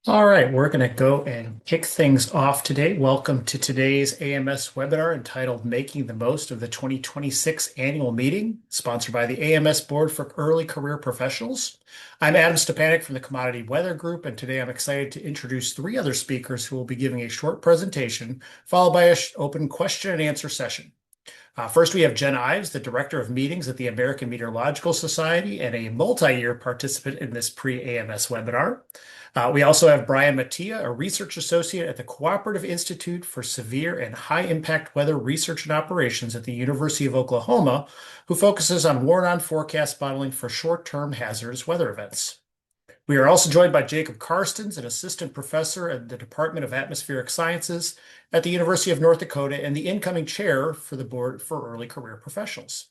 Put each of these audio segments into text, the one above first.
All right, we're going to go and kick things off today. Welcome to today's AMS webinar entitled Making the Most of the 2026 Annual Meeting, sponsored by the AMS Board for Early Career Professionals. I'm Adam Stepanek from the Commodity Weather Group, and today I'm excited to introduce three other speakers who will be giving a short presentation, followed by an open question and answer session. First, we have Jen Ives, the Director of Meetings at the American Meteorological Society and a multi-year participant in this pre-AMS webinar. We also have Brian Mattia, a Research Associate at the Cooperative Institute for Severe and High Impact Weather Research and Operations at the University of Oklahoma, who focuses on warn-on forecast modeling for short-term hazardous weather events. We are also joined by Jacob Karstens, an assistant professor at the Department of Atmospheric Sciences at the University of North Dakota and the incoming chair for the Board for Early Career Professionals.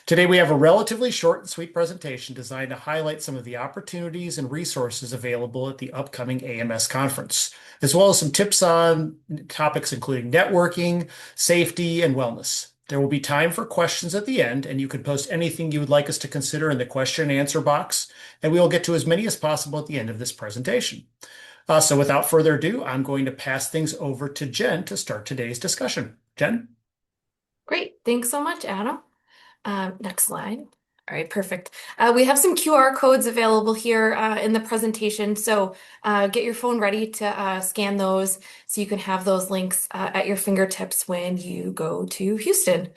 Today, we have a relatively short and sweet presentation designed to highlight some of the opportunities and resources available at the upcoming AMS conference, as well as some tips on topics including networking, safety, and wellness. There will be time for questions at the end, and you can post anything you would like us to consider in the question and answer box, and we will get to as many as possible at the end of this presentation. So without further ado, I'm going to pass things over to Jen to start today's discussion. Jen? Great. Thanks so much, Adam. Next slide. All right, perfect. We have some QR codes available here in the presentation, so get your phone ready to scan those so you can have those links at your fingertips when you go to Houston.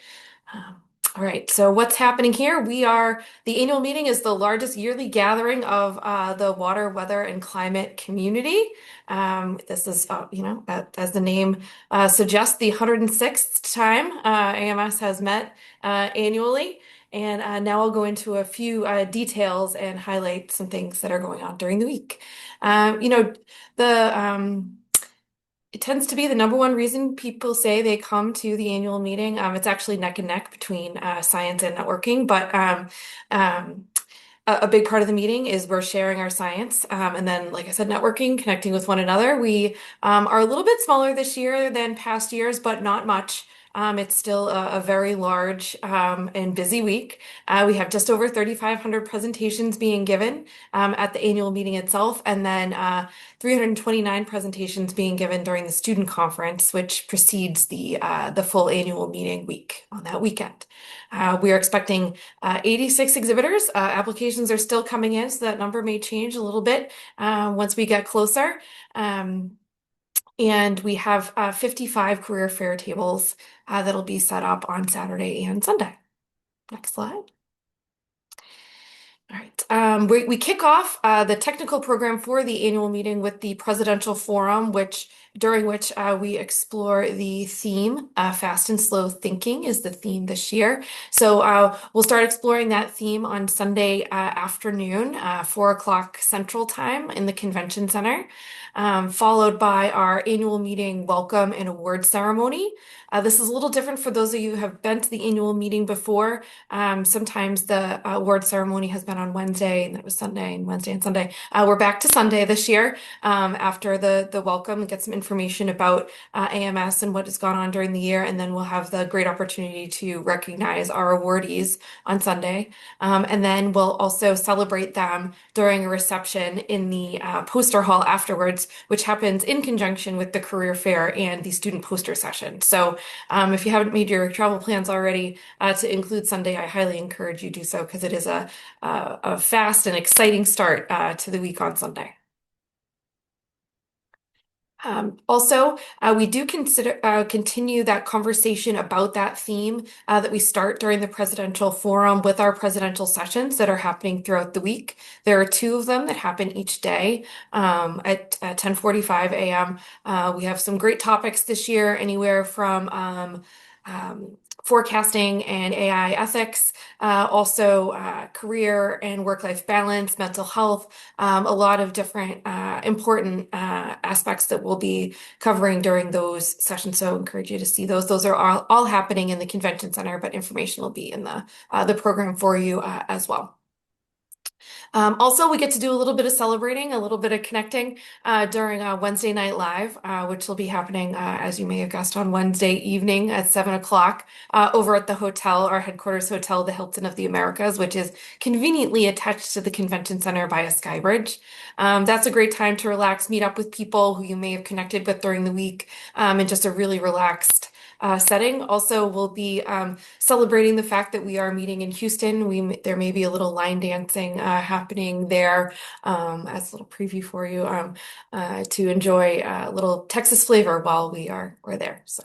All right, so what's happening here? The annual meeting is the largest yearly gathering of the water, weather, and climate community. This is, as the name suggests, the 106th time AMS has met annually. And now I'll go into a few details and highlight some things that are going on during the week. The it tends to be the number one reason people say they come to the annual meeting. It's actually neck and neck between science and networking, but a big part of the meeting is we're sharing our science. And then, like I said, networking, connecting with one another. We are a little bit smaller this year than past years, but not much. It's still a very large and busy week. We have just over 3,500 presentations being given at the annual meeting itself, and then 329 presentations being given during the student conference, which precedes the full annual meeting week on that weekend. We are expecting 86 exhibitors. Applications are still coming in, so that number may change a little bit once we get closer. And we have 55 career fair tables that'll be set up on Saturday and Sunday. Next slide. All right. We kick off the technical program for the annual meeting with the Presidential Forum, during which we explore the theme. Fast and slow thinking is the theme this year. So we'll start exploring that theme on Sunday afternoon, 4 o'clock Central Time in the Convention Center, followed by our annual meeting welcome and award ceremony. This is a little different for those of you who have been to the annual meeting before. Sometimes the award ceremony has been on Wednesday, and it was Sunday, and Wednesday and Sunday. We're back to Sunday this year after the welcome, get some information about AMS and what has gone on during the year, and then we'll have the great opportunity to recognize our awardees on Sunday. And then we'll also celebrate them during a reception in the poster hall afterwards, which happens in conjunction with the career fair and the student poster session. So if you haven't made your travel plans already to include Sunday, I highly encourage you do so because it is a fast and exciting start to the week on Sunday. Also, we do continue that conversation about that theme that we start during the presidential forum with our presidential sessions that are happening throughout the week. There are two of them that happen each day at 10:45 a.m. We have some great topics this year, anywhere from forecasting and AI ethics, also career and work-life balance, mental health, a lot of different important aspects that we'll be covering during those sessions. So I encourage you to see those. Those are all happening in the convention center, but information will be in the program for you as well. Also, we get to do a little bit of celebrating, a little bit of connecting during Wednesday Night Live, which will be happening, as you may have guessed, on Wednesday evening at 7 o'clock over at the hotel, our headquarters hotel, the Hilton of the Americas, which is conveniently attached to the convention center by a sky bridge. That's a great time to relax, meet up with people who you may have connected with during the week, and just a really relaxed setting. Also, we'll be celebrating the fact that we are meeting in Houston. There may be a little line dancing happening there as a little preview for you to enjoy a little Texas flavor while we're there. So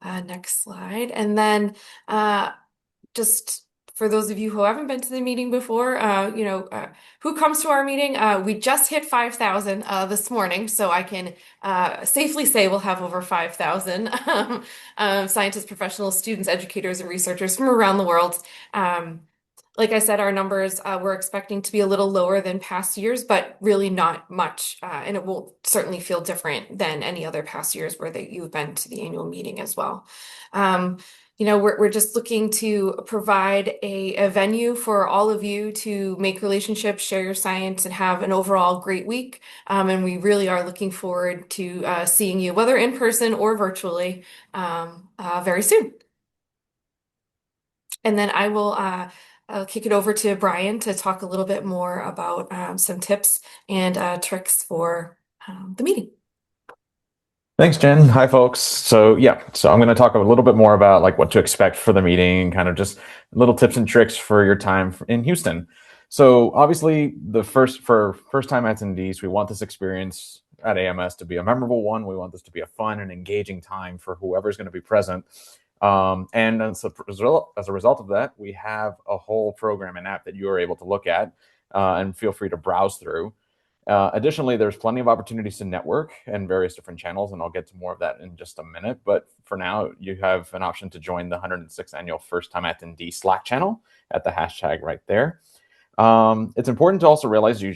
next slide, and then just for those of you who haven't been to the meeting before, who comes to our meeting? We just hit 5,000 this morning, so I can safely say we'll have over 5,000 scientists, professionals, students, educators, and researchers from around the world. Like I said, our numbers we're expecting to be a little lower than past years, but really not much. And it will certainly feel different than any other past years where you've been to the annual meeting as well. We're just looking to provide a venue for all of you to make relationships, share your science, and have an overall great week. And we really are looking forward to seeing you, whether in person or virtually, very soon. And then I'll kick it over to Brian to talk a little bit more about some tips and tricks for the meeting. Thanks, Jen. Hi, folks. So I'm going to talk a little bit more about like what to expect for the meeting and kind of just little tips and tricks for your time in Houston. So obviously, for first-time attendees, we want this experience at AMS to be a memorable one. We want this to be a fun and engaging time for whoever's going to be present. And as a result of that, we have a whole program and app that you are able to look at and feel free to browse through. Additionally, there's plenty of opportunities to network in various different channels, and I'll get to more of that in just a minute. But for now, you have an option to join the 106th Annual First Time Attendee Slack channel at the hashtag right there. It's important to also realize to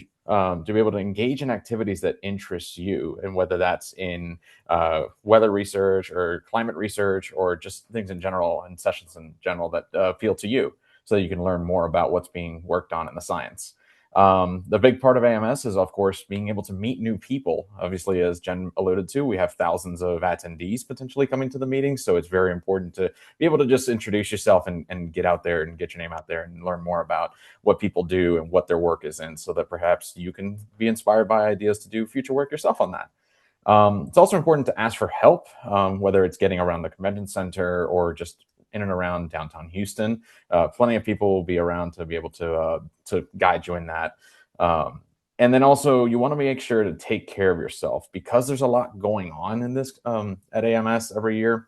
be able to engage in activities that interest you, and whether that's in weather research or climate research or just things in general and sessions in general that appeal to you, so that you can learn more about what's being worked on in the science. The big part of AMS is, of course, being able to meet new people. Obviously, as Jen alluded to, we have thousands of attendees potentially coming to the meeting. So it's very important to be able to just introduce yourself and get out there and get your name out there and learn more about what people do and what their work is in, so that perhaps you can be inspired by ideas to do future work yourself on that. It's also important to ask for help, whether it's getting around the convention center or just in and around downtown Houston. Plenty of people will be around to be able to guide you in that. And then also, you want to make sure to take care of yourself, because there's a lot going on in this at AMS every year.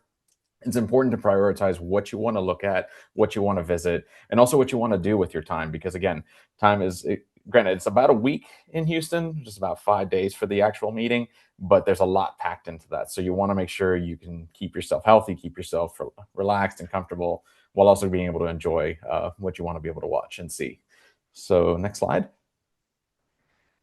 It's important to prioritize what you want to look at, what you want to visit, and also what you want to do with your time. Because again, granted, it's about a week in Houston, just about 5 days for the actual meeting, but there's a lot packed into that. So you want to make sure you can keep yourself healthy, keep yourself relaxed and comfortable, while also being able to enjoy what you want to be able to watch and see. So next slide.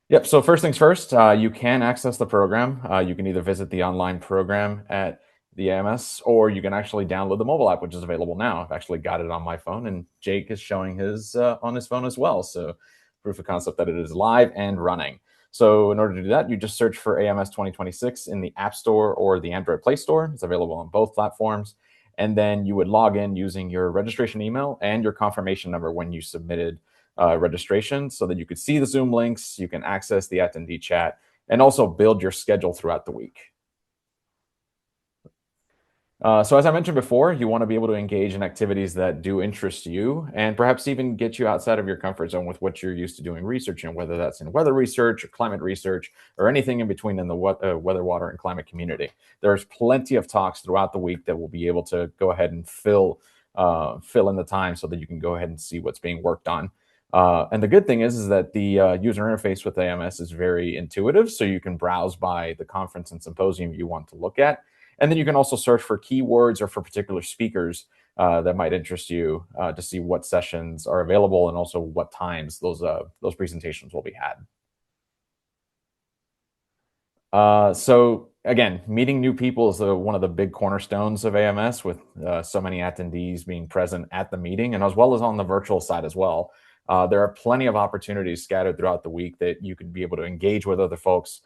Yep. So first things first, you can access the program. You can either visit the online program at the AMS, or you can actually download the mobile app, which is available now. I've actually got it on my phone, and Jake is showing his on his phone as well. So proof of concept that it is live and running. So in order to do that, you just search for AMS 2026 in the App Store or the Android Play Store. It's available on both platforms. And then you would log in using your registration email and your confirmation number when you submitted registration, so that you could see the Zoom links, you can access the attendee chat, and also build your schedule throughout the week. So as I mentioned before, you want to be able to engage in activities that do interest you, and perhaps even get you outside of your comfort zone with what you're used to doing research in, whether that's in weather research or climate research or anything in between in the weather, water, and climate community. There's plenty of talks throughout the week that will be able to go ahead and fill in the time, so that you can go ahead and see what's being worked on. And the good thing is that the user interface with AMS is very intuitive, so you can browse by the conference and symposium you want to look at. And then you can also search for keywords or for particular speakers that might interest you to see what sessions are available, and also what times those presentations will be had. So again, meeting new people is one of the big cornerstones of AMS, with so many attendees being present at the meeting, and as well as on the virtual side as well. There are plenty of opportunities scattered throughout the week that you could be able to engage with other folks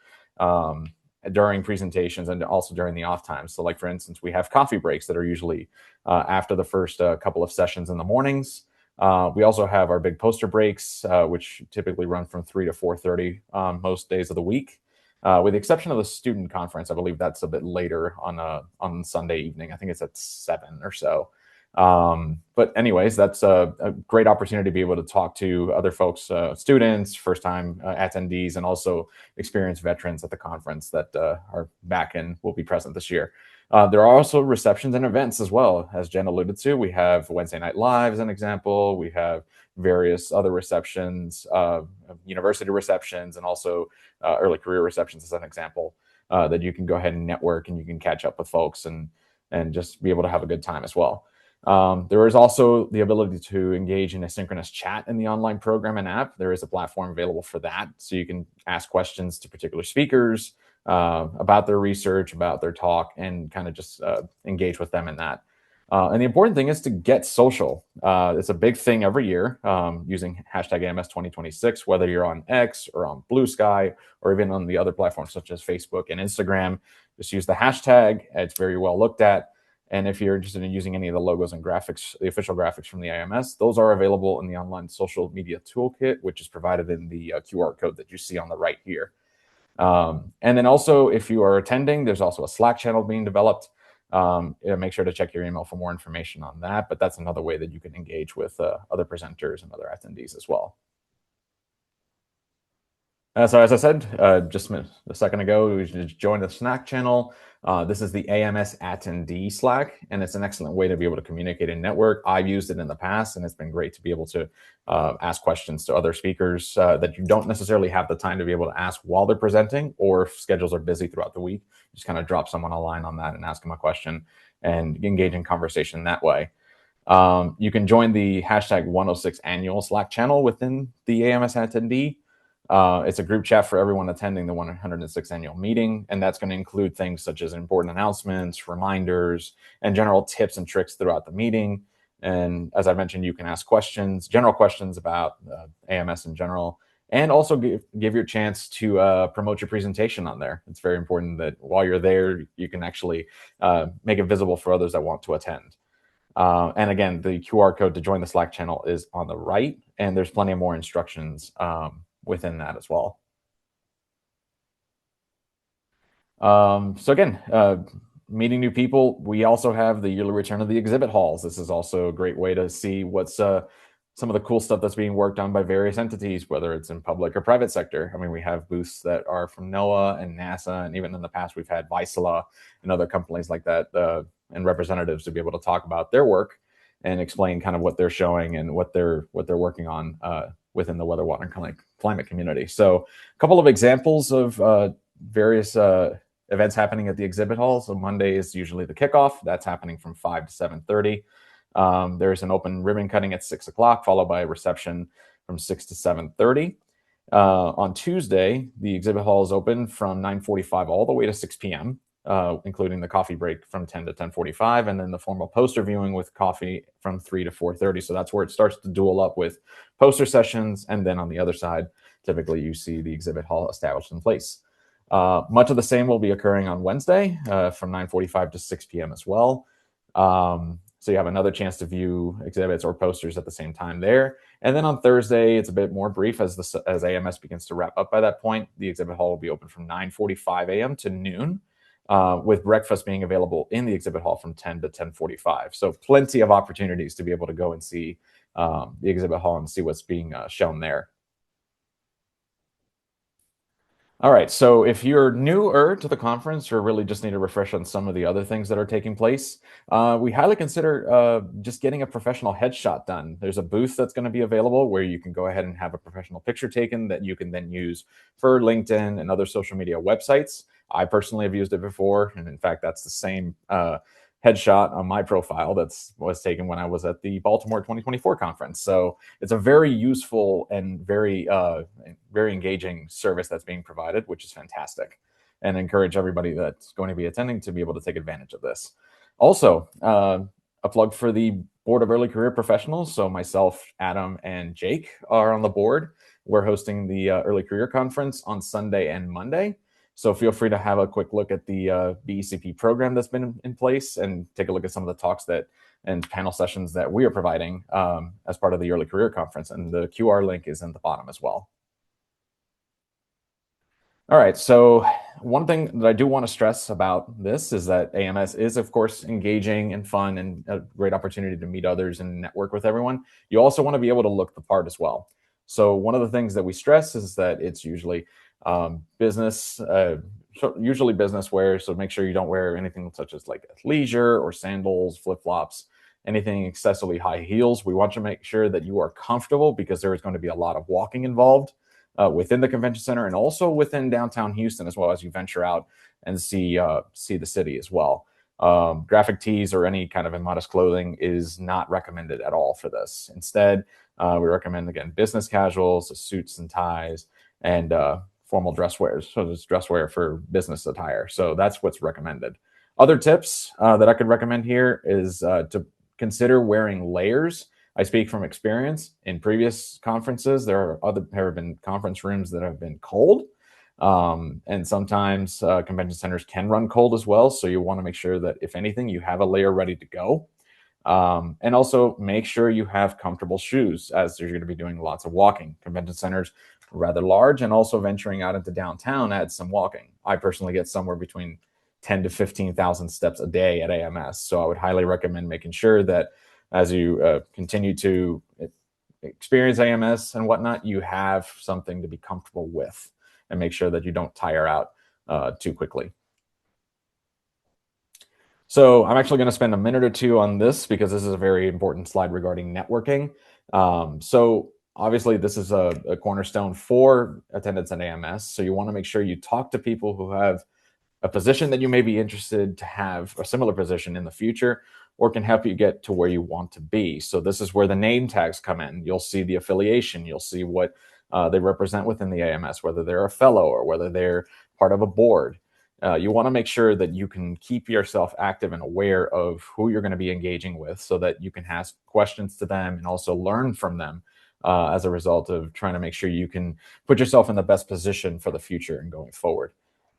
during presentations and also during the off times. So like, for instance, we have coffee breaks that are usually after the first couple of sessions in the mornings. We also have our big poster breaks, which typically run from 3 to 4:30 most days of the week. With the exception of the student conference, I believe that's a bit later on Sunday evening. I think it's at 7 or so. But anyways, that's a great opportunity to be able to talk to other folks, students, first-time attendees, and also experienced veterans at the conference that are back and will be present this year. There are also receptions and events as well. As Jen alluded to, we have Wednesday Night Live as an example. We have various other receptions, university receptions, and also early career receptions as an example that you can go ahead and network and you can catch up with folks and just be able to have a good time as well. There is also the ability to engage in a synchronous chat in the online program and app. There is a platform available for that. So you can ask questions to particular speakers about their research, about their talk, and kind of just engage with them in that. And the important thing is to get social. It's a big thing every year using hashtag AMS 2026, whether you're on X or on Blue Sky or even on the other platforms such as Facebook and Instagram. Just use the hashtag. It's very well looked at. And if you're interested in using any of the logos and graphics, the official graphics from the AMS, those are available in the online social media toolkit, which is provided in the QR code that you see on the right here. And then also, if you are attending, there's also a Slack channel being developed. Make sure to check your email for more information on that. But that's another way that you can engage with other presenters and other attendees as well. So as I said just a second ago, we just joined the Slack channel. This is the AMS attendee Slack, and it's an excellent way to be able to communicate and network. I've used it in the past, and it's been great to be able to ask questions to other speakers that you don't necessarily have the time to be able to ask while they're presenting, or if schedules are busy throughout the week, just kind of drop someone a line on that and ask them a question and engage in conversation that way. You can join the hashtag 106 annual Slack channel within the AMS attendee. It's a group chat for everyone attending the 106th annual meeting, and that's going to include things such as important announcements, reminders, and general tips and tricks throughout the meeting. And as I mentioned, you can ask questions, general questions about AMS in general, and also give your chance to promote your presentation on there. It's very important that while you're there, you can actually make it visible for others that want to attend. And again, the QR code to join the Slack channel is on the right, and there's plenty of more instructions within that as well. So again, meeting new people. We also have the yearly return of the exhibit halls. This is also a great way to see what's some of the cool stuff that's being worked on by various entities, whether it's in public or private sector. I mean, we have booths that are from NOAA and NASA, and even in the past, we've had Vaisala and other companies like that and representatives to be able to talk about their work and explain kind of what they're showing and what they're working on within the weather, water, and climate community. So a couple of examples of various events happening at the exhibit hall. So Monday is usually the kickoff. That's happening from 5 to 7:30. There's an open ribbon cutting at 6 o'clock, followed by a reception from 6 to 7:30. On Tuesday, the exhibit hall is open from 9:45 all the way to 6 p.m., including the coffee break from 10 to 10:45, and then the formal poster viewing with coffee from 3 to 4:30. So that's where it starts to dual up with poster sessions. And then on the other side, typically you see the exhibit hall established in place. Much of the same will be occurring on Wednesday from 9:45 to 6 p.m. as well. So you have another chance to view exhibits or posters at the same time there. And then on Thursday, it's a bit more brief as AMS begins to wrap up by that point. The exhibit hall will be open from 9:45 a.m. to noon, with breakfast being available in the exhibit hall from 10 to 10:45. So plenty of opportunities to be able to go and see the exhibit hall and see what's being shown there. All right, so if you're newer to the conference or really just need a refresh on some of the other things that are taking place, we highly consider just getting a professional headshot done. There's a booth that's going to be available where you can go ahead and have a professional picture taken that you can then use for LinkedIn and other social media websites. I personally have used it before, and in fact, that's the same headshot on my profile that was taken when I was at the Baltimore 2024 conference. So it's a very useful and very engaging service that's being provided, which is fantastic, and encourage everybody that's going to be attending to be able to take advantage of this. Also, a plug for the Board of Early Career Professionals. So myself, Adam, and Jake are on the board. We're hosting the Early Career Conference on Sunday and Monday. So feel free to have a quick look at the BECP program that's been in place and take a look at some of the talks and panel sessions that we are providing as part of the Early Career Conference. And the QR link is in the bottom as well. All right, so one thing that I do want to stress about this is that AMS is, of course, engaging and fun and a great opportunity to meet others and network with everyone. You also want to be able to look the part as well. So one of the things that we stress is that it's usually business, usually business wear. So make sure you don't wear anything such as like athleisure or sandals, flip-flops, anything excessively high heels. We want to make sure that you are comfortable because there is going to be a lot of walking involved within the convention center and also within downtown Houston, as well as you venture out and see the city as well. Graphic tees or any kind of immodest clothing is not recommended at all for this. Instead, we recommend, again, business casuals, suits and ties, and formal dress wears. So there's dress wear for business attire. So that's what's recommended. Other tips that I could recommend here is to consider wearing layers. I speak from experience. In previous conferences, there have been conference rooms that have been cold. And sometimes convention centers can run cold as well. So you want to make sure that, if anything, you have a layer ready to go. And also make sure you have comfortable shoes, as you're going to be doing lots of walking. Convention centers are rather large, and also venturing out into downtown adds some walking. I personally get somewhere between 10 to 15,000 steps a day at AMS. So I would highly recommend making sure that as you continue to experience AMS and whatnot, you have something to be comfortable with, and make sure that you don't tire out too quickly. So I'm actually going to spend a minute or two on this because this is a very important slide regarding networking. So obviously this is a cornerstone for attendance at AMS. So you want to make sure you talk to people who have a position that you may be interested to have, a similar position in the future, or can help you get to where you want to be. So this is where the name tags come in. You'll see the affiliation. You'll see what they represent within the AMS, whether they're a fellow or whether they're part of a board. You want to make sure that you can keep yourself active and aware of who you're going to be engaging with, so that you can ask questions to them and also learn from them as a result of trying to make sure you can put yourself in the best position for the future and going forward.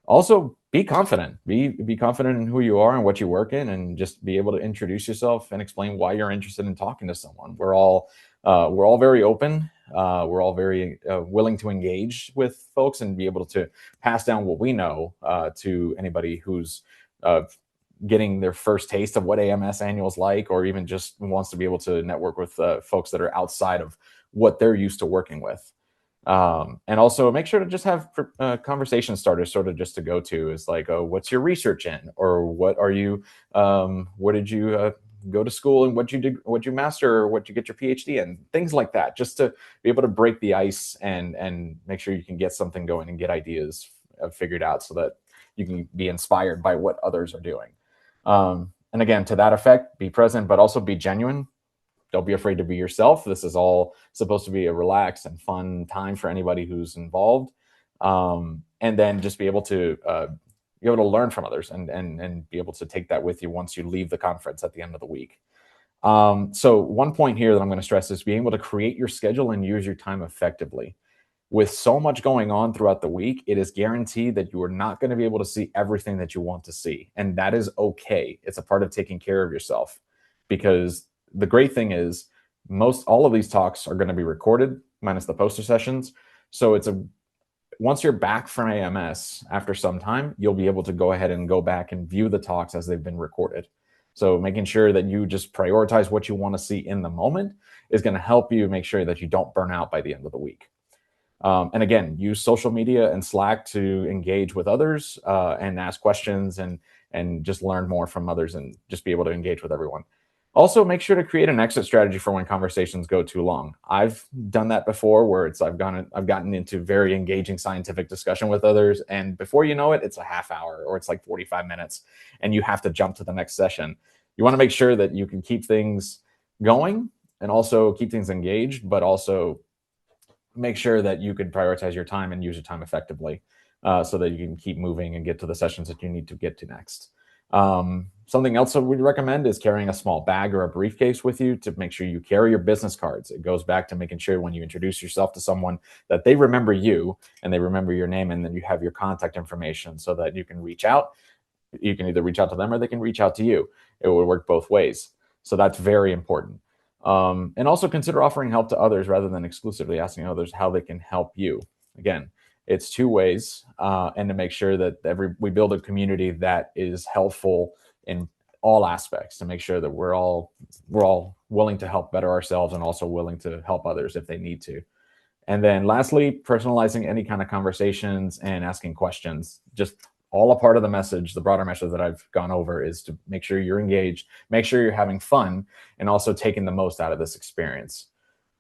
Also, be confident. Be confident in who you are and what you work in, and just be able to introduce yourself and explain why you're interested in talking to someone. We're all very open. We're all very willing to engage with folks and be able to pass down what we know to anybody who's getting their first taste of what AMS Annual is like, or even just wants to be able to network with folks that are outside of what they're used to working with. And also make sure to just have conversation starters sort of just to go to, is like, oh, what's your research in? Or what are you, what did you go to school and what you master, or what you get your PhD in? Things like that, just to be able to break the ice and make sure you can get something going and get ideas figured out, so that you can be inspired by what others are doing. And again, to that effect, be present, but also be genuine. Don't be afraid to be yourself. This is all supposed to be a relaxed and fun time for anybody who's involved. And then just be able to learn from others and be able to take that with you once you leave the conference at the end of the week. So one point here that I'm going to stress is being able to create your schedule and use your time effectively. With so much going on throughout the week, it is guaranteed that you are not going to be able to see everything that you want to see. And that is okay. It's a part of taking care of yourself, because the great thing is all of these talks are going to be recorded, minus the poster sessions. So once you're back from AMS after some time, you'll be able to go ahead and go back and view the talks as they've been recorded. So making sure that you just prioritize what you want to see in the moment is going to help you make sure that you don't burn out by the end of the week. And again, use social media and Slack to engage with others and ask questions and just learn more from others and just be able to engage with everyone. Also, make sure to create an exit strategy for when conversations go too long. I've done that before, where I've gotten into very engaging scientific discussion with others, and before you know it, it's a half hour or it's like 45 minutes, and you have to jump to the next session. You want to make sure that you can keep things going and also keep things engaged, but also make sure that you can prioritize your time and use your time effectively, so that you can keep moving and get to the sessions that you need to get to next. Something else that we'd recommend is carrying a small bag or a briefcase with you to make sure you carry your business cards. It goes back to making sure when you introduce yourself to someone that they remember you and they remember your name, and then you have your contact information so that you can reach out. You can either reach out to them or they can reach out to you. It will work both ways. So that's very important. And also consider offering help to others rather than exclusively asking others how they can help you. Again, it's two ways, and to make sure that we build a community that is helpful in all aspects, to make sure that we're all willing to help better ourselves and also willing to help others if they need to. And then lastly, personalizing any kind of conversations and asking questions. Just all a part of the message, the broader message that I've gone over, is to make sure you're engaged, make sure you're having fun, and also taking the most out of this experience.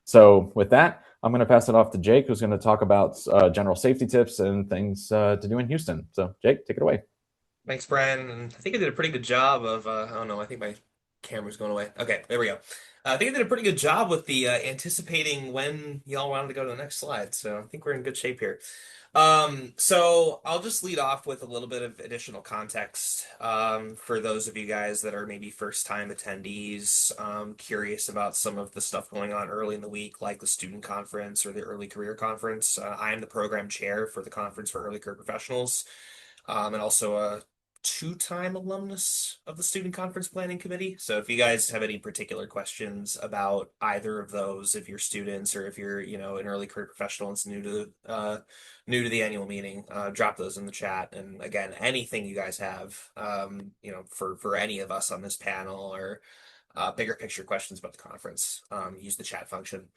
So with that, I'm going to pass it off to Jake, who's going to talk about general safety tips and things to do in Houston. So Jake, take it away. Thanks, Brian. And I think I did a pretty good job of, I don't know, I think my camera's going away. Okay, there we go. I think I did a pretty good job with the anticipating when y'all wanted to go to the next slide. So I think we're in good shape here. So I'll just lead off with a little bit of additional context for those of you guys that are maybe first-time attendees, curious about some of the stuff going on early in the week, like the student conference or the early career conference. I am the program chair for the Conference for Early Career Professionals, and also a two-time alumnus of the Student Conference Planning Committee. So if you guys have any particular questions about either of those, if you're students or if you're, an early career professional that's new to the annual meeting, drop those in the chat. And again, anything you guys have, for any of us on this panel, or bigger picture questions about the conference, use the chat function.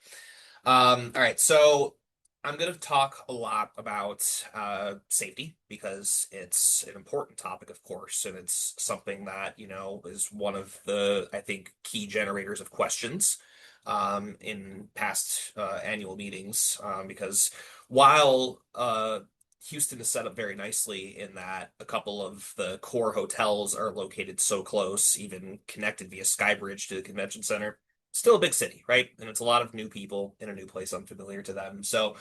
All right, so I'm going to talk a lot about safety because it's an important topic, of course, and it's something that, is one of the, I think, key generators of questions in past annual meetings, because while Houston is set up very nicely in that a couple of the core hotels are located so close, even connected via Skybridge to the convention center, still a big city, right? And it's a lot of new people in a new place unfamiliar to them. So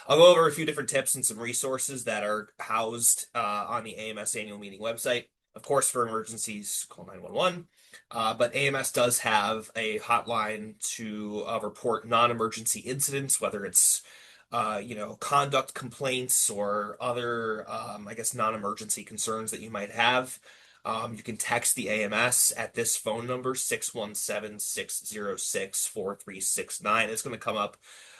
I'll go over a few different tips and some resources that are housed on the AMS Annual Meeting website. Of course, for emergencies, call 911. But AMS does have a hotline to report non-emergency incidents, whether it's conduct complaints or other, non-emergency concerns that you might have. You can text the AMS at this phone number, 617-606-4369. It's going to come up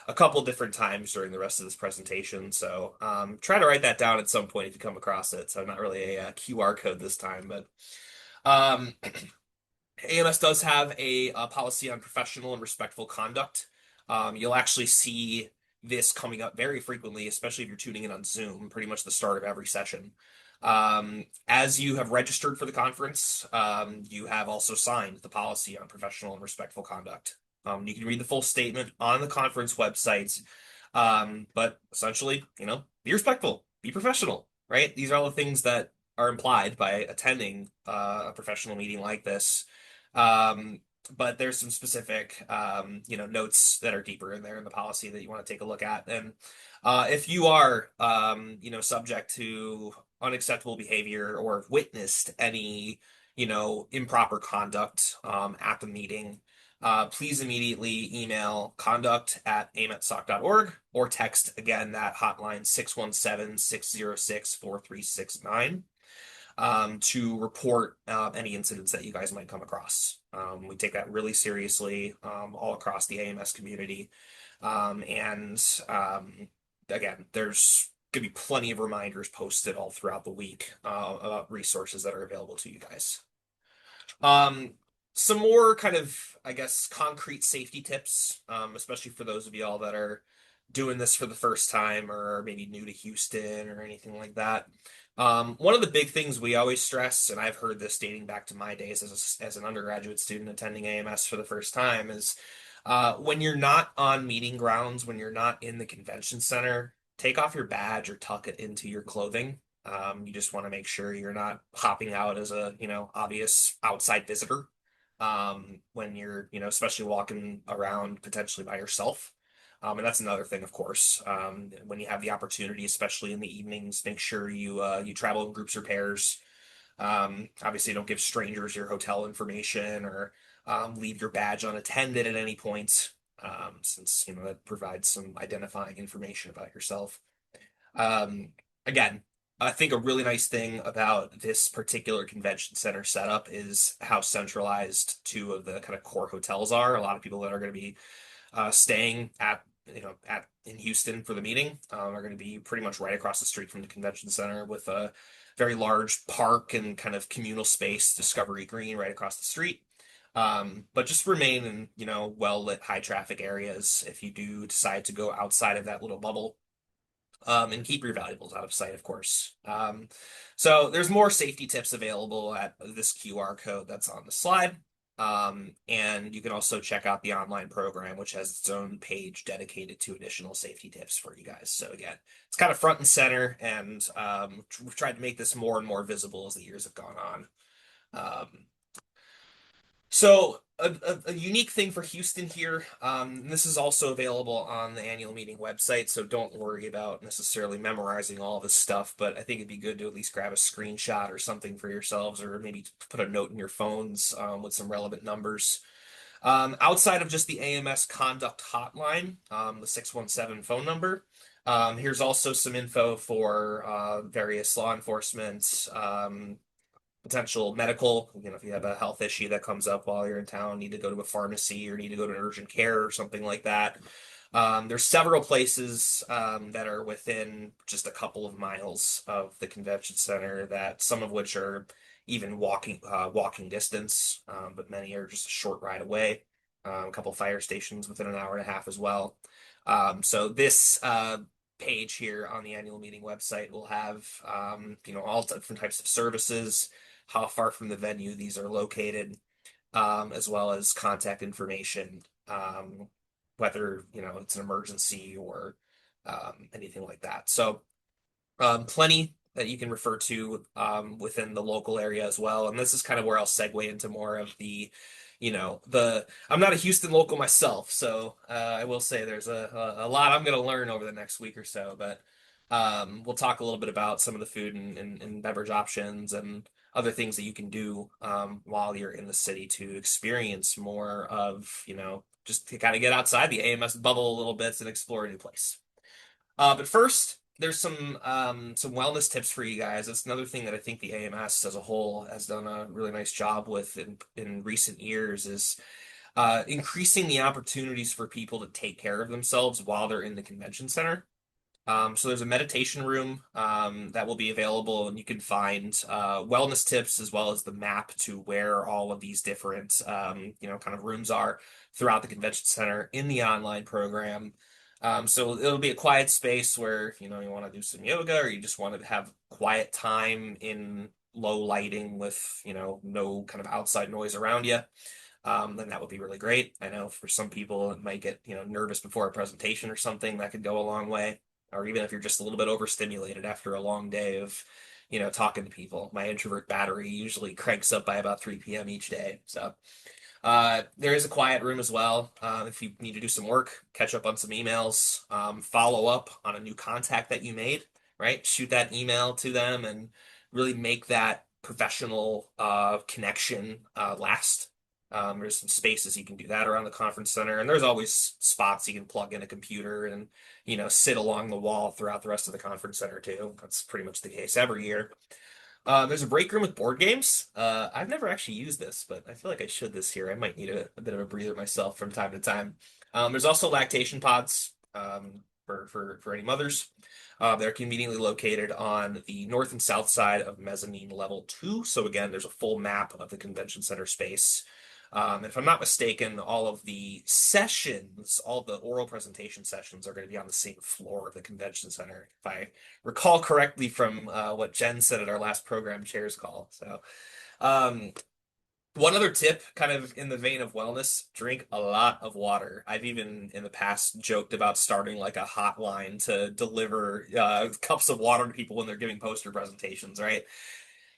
a couple different times during the rest of this presentation. So try to write that down at some point if you come across it. So not really a QR code this time, but AMS does have a policy on professional and respectful conduct. You'll actually see this coming up very frequently, especially if you're tuning in on Zoom, pretty much the start of every session. As you have registered for the conference, you have also signed the policy on professional and respectful conduct. You can read the full statement on the conference website, but essentially, be respectful, be professional, right? These are all the things that are implied by attending a professional meeting like this. But there's some specific, notes that are deeper in there in the policy that you want to take a look at. And if you are, subject to unacceptable behavior or have witnessed any, improper conduct at the meeting, please immediately email conduct@amssoc.org or text again that hotline 617-606-4369 to report any incidents that you guys might come across. We take that really seriously all across the AMS community. Again, there's going to be plenty of reminders posted all throughout the week about resources that are available to you guys. Some more kind of, concrete safety tips, especially for those of y'all that are doing this for the first time or maybe new to Houston or anything like that. One of the big things we always stress, and I've heard this dating back to my days as an undergraduate student attending AMS for the first time, is when you're not on meeting grounds, when you're not in the convention center, take off your badge or tuck it into your clothing. You just want to make sure you're not hopping out as a, obvious outside visitor when you're, especially walking around potentially by yourself. And that's another thing, of course, when you have the opportunity, especially in the evenings, make sure you travel in groups or pairs. Obviously, don't give strangers your hotel information or leave your badge unattended at any point, since that provides some identifying information about yourself. Um, Again, I think a really nice thing about this particular convention center setup is how centralized two of the kind of core hotels are. A lot of people that are going to be staying at in Houston for the meeting are going to be pretty much right across the street from the convention center with a very large park and kind of communal space, Discovery Green, right across the street. But just remain in well lit, high traffic areas if you do decide to go outside of that little bubble. And keep your valuables out of sight, of course. So there's more safety tips available at this QR code that's on the slide. And you can also check out the online program, which has its own page dedicated to additional safety tips for you guys. So again, it's kind of front and center, and we've tried to make this more and more visible as the years have gone on. So a unique thing for Houston here, this is also available on the annual meeting website, so don't worry about necessarily memorizing all this stuff, but I think it'd be good to at least grab a screenshot or something for yourselves, or maybe put a note in your phones with some relevant numbers. Outside of just the AMS conduct hotline, the 617 phone number, here's also some info for various law enforcement, potential medical, if you have a health issue that comes up while you're in town, need to go to a pharmacy or need to go to an urgent care or something like that. There's several places that are within just a couple of miles of the convention center, that some of which are even walking distance, but many are just a short ride away. A couple fire stations within an hour and a half as well. So this page here on the annual meeting website will have all different types of services, how far from the venue these are located, as well as contact information, whether it's an emergency or anything like that. So plenty that you can refer to within the local area as well. And this is kind of where I'll segue into more of I'm not a Houston local myself, so I will say there's a lot I'm going to learn over the next week or so. But we'll talk a little bit about some of the food and beverage options and other things that you can do while you're in the city to experience more of, just to kind of get outside the AMS bubble a little bit and explore a new place. But first, there's some wellness tips for you guys. That's another thing that I think the AMS as a whole has done a really nice job with in recent years, is increasing the opportunities for people to take care of themselves while they're in the convention center. So there's a meditation room that will be available, and you can find wellness tips as well as the map to where all of these different kind of rooms are throughout the convention center in the online program. So it'll be a quiet space where you want to do some yoga, or you just want to have quiet time in low lighting with no kind of outside noise around you. Then that would be really great. I know for some people it might get nervous before a presentation or something. That could go a long way. Or even if you're just a little bit overstimulated after a long day of talking to people. My introvert battery usually cranks up by about 3 p.m. each day. So there is a quiet room as well. If you need to do some work, catch up on some emails, follow up on a new contact that you made, right? Shoot that email to them and really make that professional connection last. There's some spaces you can do that around the conference center, and there's always spots you can plug in a computer and sit along the wall throughout the rest of the conference center too. That's pretty much the case every year. There's a break room with board games. I've never actually used this, but I feel like I should this year. I might need a bit of a breather myself from time to time. There's also lactation pods for any mothers. They're conveniently located on the north and south side of mezzanine level 2. So again, there's a full map of the convention center space. And if I'm not mistaken, all of the sessions, all the oral presentation sessions are going to be on the same floor of the convention center, if I recall correctly from what Jen said at our last program chairs call. So one other tip, kind of in the vein of wellness, drink a lot of water. I've even in the past joked about starting like a hotline to deliver cups of water to people when they're giving poster presentations, right?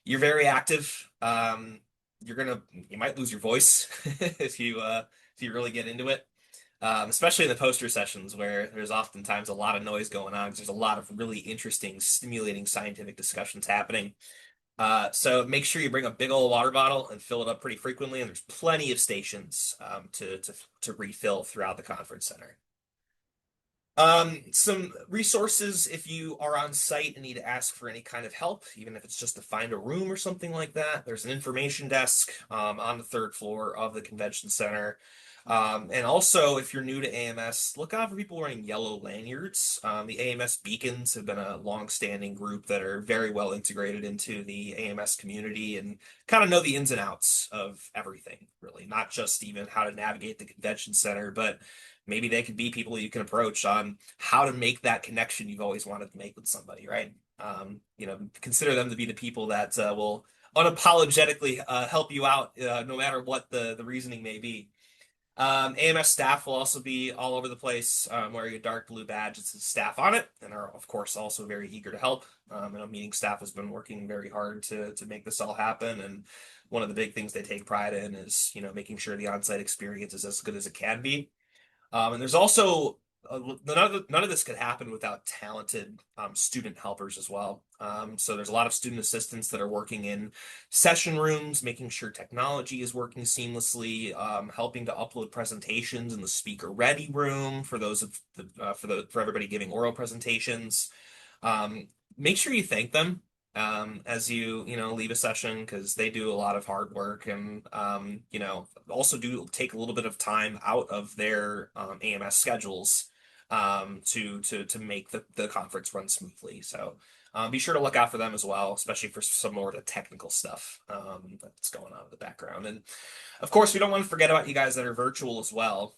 You're very active. You might lose your voice if you really get into it. Especially in the poster sessions where there's oftentimes a lot of noise going on because there's a lot of really interesting, stimulating scientific discussions happening. So make sure you bring a big old water bottle and fill it up pretty frequently, and there's plenty of stations to refill throughout the conference center. Some resources if you are on site and need to ask for any kind of help, even if it's just to find a room or something like that. There's an information desk on the third floor of the convention center. And also, if you're new to AMS, look out for people wearing yellow lanyards. The AMS Beacons have been a long-standing group that are very well integrated into the AMS community and kind of know the ins and outs of everything, really, not just even how to navigate the convention center, but maybe they could be people you can approach on how to make that connection you've always wanted to make with somebody, right? Consider them to be the people that will unapologetically help you out, no matter what the reasoning may be. AMS staff will also be all over the place, wearing a dark blue badge that says staff on it, and are of course also very eager to help. Meeting staff has been working very hard to make this all happen, and one of the big things they take pride in is making sure the on-site experience is as good as it can be. And there's also none of this could happen without talented student helpers as well. So there's a lot of student assistants that are working in session rooms, making sure technology is working seamlessly, helping to upload presentations in the speaker ready room for those of for everybody giving oral presentations. Um, Make sure you thank them as you leave a session because they do a lot of hard work and also do take a little bit of time out of their AMS schedules to make the conference run smoothly. So be sure to look out for them as well, especially for some more of the technical stuff that's going on in the background. And of course, we don't want to forget about you guys that are virtual as well.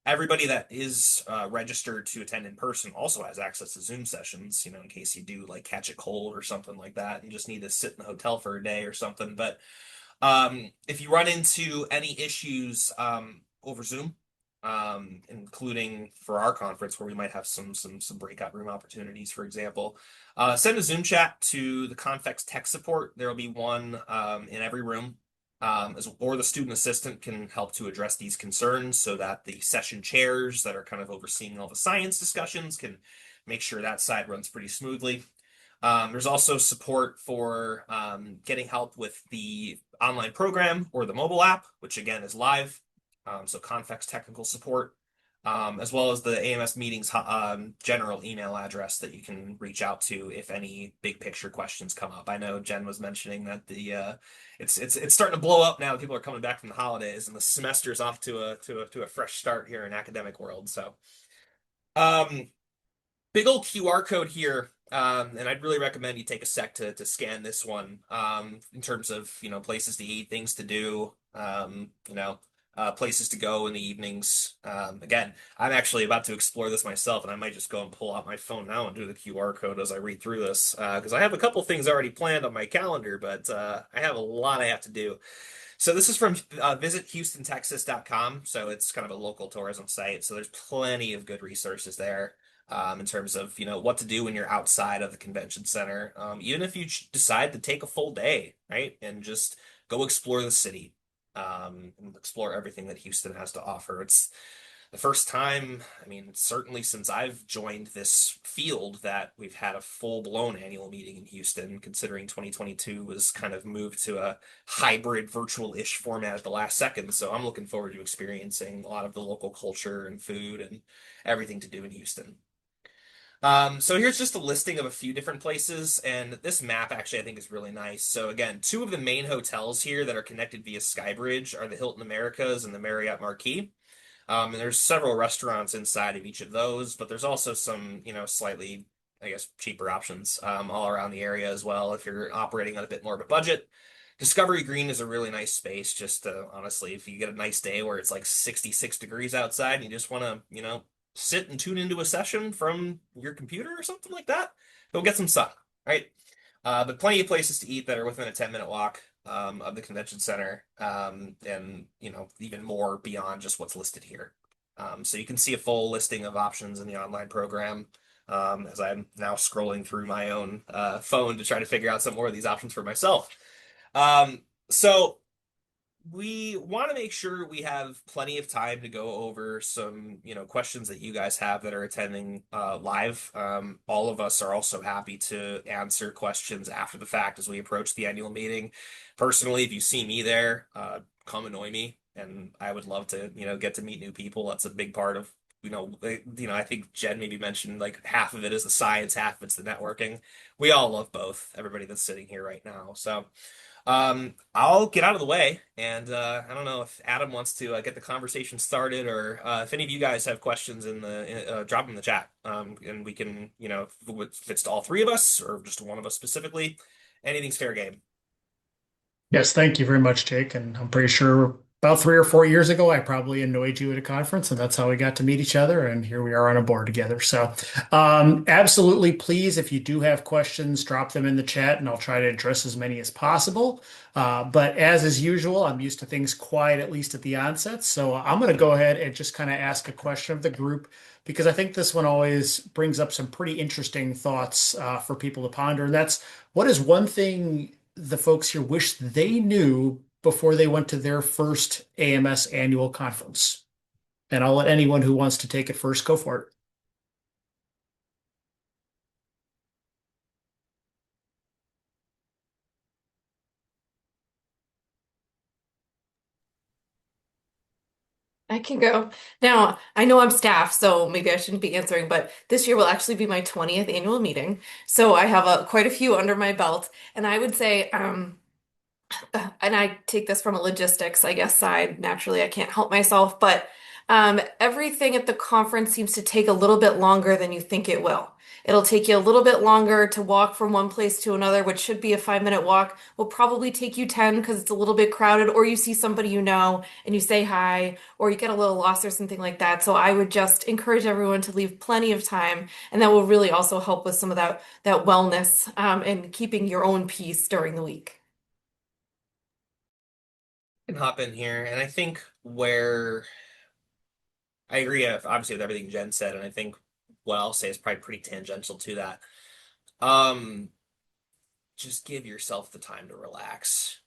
Everybody that is registered to attend in person also has access to Zoom sessions, in case you do like catch a cold or something like that and just need to sit in the hotel for a day or something. But if you run into any issues over Zoom, including for our conference where we might have some breakout room opportunities, for example, send a Zoom chat to the Confex tech support. There will be one in every room. Or the student assistant can help to address these concerns so that the session chairs that are kind of overseeing all the science discussions can make sure that side runs pretty smoothly. There's also support for getting help with the online program or the mobile app, which again is live. So Confex technical support, as well as the AMS meetings general email address that you can reach out to if any big picture questions come up. I know Jen was mentioning that it's starting to blow up now. People are coming back from the holidays, and the semester is off to a fresh start here in academic world. So, um, big old QR code here. And I'd really recommend you take a sec to scan this one in terms of places to eat, things to do, places to go in the evenings. Again, I'm actually about to explore this myself, and I might just go and pull out my phone now and do the QR code as I read through this because I have a couple things already planned on my calendar, but I have a lot I have to do. So this is from visithoustontexas.com. So it's kind of a local tourism site. So there's plenty of good resources there in terms of what to do when you're outside of the convention center. Even if you decide to take a full day, right, and just go explore the city, and explore everything that Houston has to offer. It's the first time, I mean, certainly since I've joined this field that we've had a full-blown annual meeting in Houston, considering 2022 was kind of moved to a hybrid virtual-ish format at the last second. So I'm looking forward to experiencing a lot of the local culture and food and everything to do in Houston. So here's just a listing of a few different places, and this map actually I think is really nice. So again, two of the main hotels here that are connected via Skybridge are the Hilton Americas and the Marriott Marquis. And there's several restaurants inside of each of those, but there's also some, slightly, I guess, cheaper options all around the area as well if you're operating on a bit more of a budget. Discovery Green is a really nice space, just honestly, if you get a nice day where it's like 66 degrees outside and you just want to, sit and tune into a session from your computer or something like that, go get some sun, right? But plenty of places to eat that are within a 10-minute walk of the convention center, and even more beyond just what's listed here. So you can see a full listing of options in the online program as I'm now scrolling through my own phone to try to figure out some more of these options for myself. So we want to make sure we have plenty of time to go over some, questions that you guys have that are attending live. All of us are also happy to answer questions after the fact as we approach the annual meeting. Personally, if you see me there, come annoy me, and I would love to, get to meet new people. That's a big part of, I think Jen maybe mentioned like half of it is the science, half of it's the networking. We all love both, everybody that's sitting here right now. So. I'll get out of the way, and I don't know if Adam wants to get the conversation started, or if any of you guys have questions drop them in the chat, and we can, if it's to all three of us or just one of us specifically, anything's fair game. Yes, thank you very much, Jake. And I'm pretty sure about 3 or 4 years ago, I probably annoyed you at a conference, and that's how we got to meet each other. And here we are on a board together. So, absolutely, please, if you do have questions, drop them in the chat, and I'll try to address as many as possible. But as is usual, I'm used to things quiet, at least at the onset. So, I'm going to go ahead and just kind of ask a question of the group because I think this one always brings up some pretty interesting thoughts for people to ponder. And that's what is one thing the folks here wish they knew before they went to their first AMS annual conference? And I'll let anyone who wants to take it first go for it. I can go. Now, I know I'm staff, so maybe I shouldn't be answering, but this year will actually be my 20th annual meeting. So I have quite a few under my belt. And I would say, and I take this from a logistics, I guess, side. Naturally, I can't help myself, but everything at the conference seems to take a little bit longer than you think it will. It'll take you a little bit longer to walk from one place to another, which should be a 5-minute walk, will probably take you 10 because it's a little bit crowded, or you see somebody you know and you say hi, or you get a little lost or something like that. So I would just encourage everyone to leave plenty of time, and that will really also help with some of that wellness and keeping your own peace during the week. I can hop in here, and I think where I agree, obviously, with everything Jen said, and I think what I'll say is probably pretty tangential to that. Um, just give yourself the time to relax.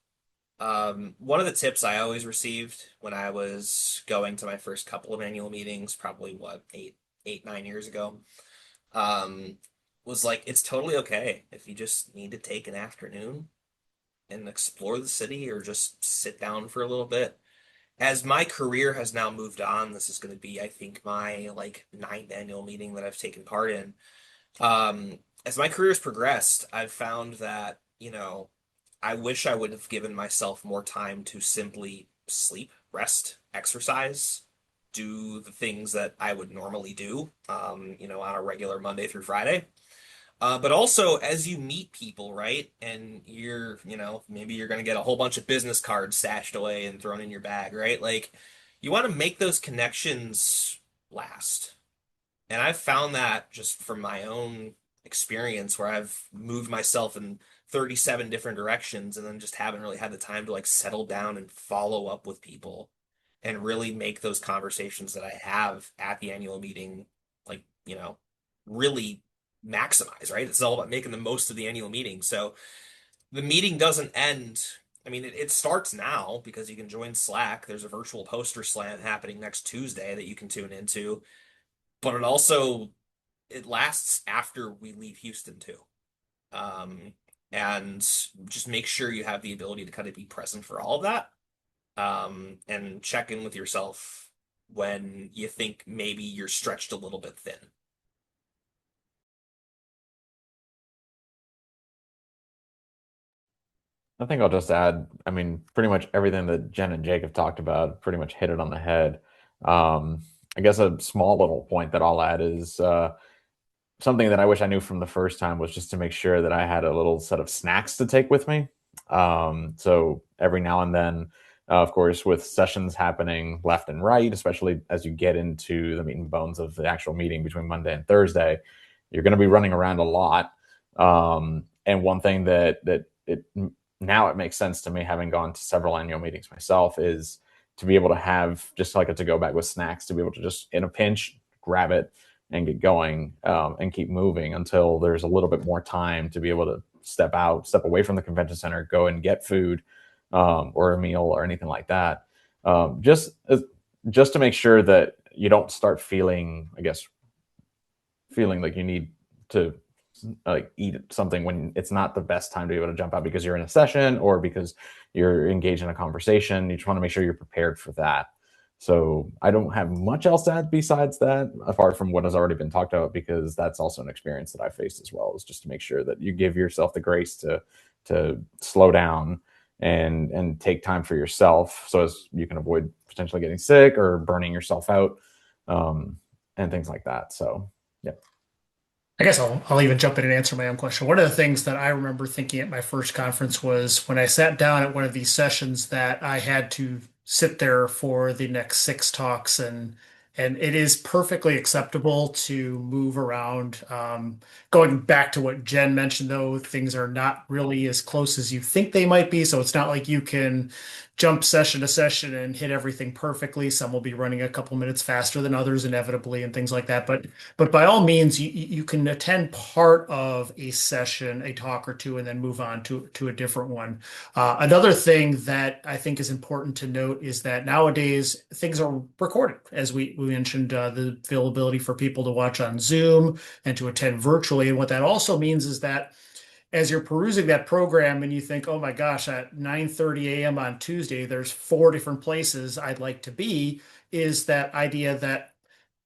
One of the tips I always received when I was going to my first couple of annual meetings, probably what, 9 years ago, um, was like, it's totally okay if you just need to take an afternoon and explore the city or just sit down for a little bit. As my career has now moved on, this is going to be, I think, my like ninth annual meeting that I've taken part in. As my career has progressed, I've found that, I wish I would have given myself more time to simply sleep, rest, exercise, do the things that I would normally do, on a regular Monday through Friday. But also, as you meet people, right, and maybe you're going to get a whole bunch of business cards stashed away and thrown in your bag, right? Like, you want to make those connections last. And I've found that just from my own experience where I've moved myself in 37 different directions and then just haven't really had the time to like settle down and follow up with people and really make those conversations that I have at the annual meeting, like, really maximize, right? It's all about making the most of the annual meeting. So the meeting doesn't end. I mean, it starts now because you can join Slack. There's a virtual poster slam happening next Tuesday that you can tune into, but it lasts after we leave Houston too. Um, and just make sure you have the ability to kind of be present for all of that. And check in with yourself when you think maybe you're stretched a little bit thin. I think I'll just add, I mean, pretty much everything that Jen and Jake have talked about pretty much hit it on the head. I guess a small little point that I'll add is something that I wish I knew from the first time was just to make sure that I had a little set of snacks to take with me. So every now and then, of course, with sessions happening left and right, especially as you get into the meat and bones of the actual meeting between Monday and Thursday, you're going to be running around a lot. And one thing that it now it makes sense to me, having gone to several annual meetings myself, is to be able to have just like a to-go bag with snacks, to be able to just in a pinch grab it and get going, and keep moving until there's a little bit more time to be able to step away from the convention center, go and get food, or a meal or anything like that. Just to make sure that you don't start feeling, I guess, feeling like you need to like eat something when it's not the best time to be able to jump out because you're in a session or because you're engaged in a conversation. You just want to make sure you're prepared for that. So I don't have much else to add besides that, apart from what has already been talked about, because that's also an experience that I faced as well, is just to make sure that you give yourself the grace to slow down and take time for yourself, so as you can avoid potentially getting sick or burning yourself out, and things like that. So yeah. I guess I'll even jump in and answer my own question. One of the things that I remember thinking at my first conference was when I sat down at one of these sessions that I had to sit there for the next six talks, and it is perfectly acceptable to move around. Going back to what Jen mentioned, though, things are not really as close as you think they might be. So it's not like you can jump session to session and hit everything perfectly. Some will be running a couple minutes faster than others, inevitably, and things like that. But by all means, you can attend part of a session, a talk or two, and then move on to a different one. Another thing that I think is important to note is that nowadays things are recorded, as we mentioned, the availability for people to watch on Zoom and to attend virtually. And what that also means is that as you're perusing that program and you think, oh my gosh, at 9:30 a.m. on Tuesday, there's four different places I'd like to be, is that idea that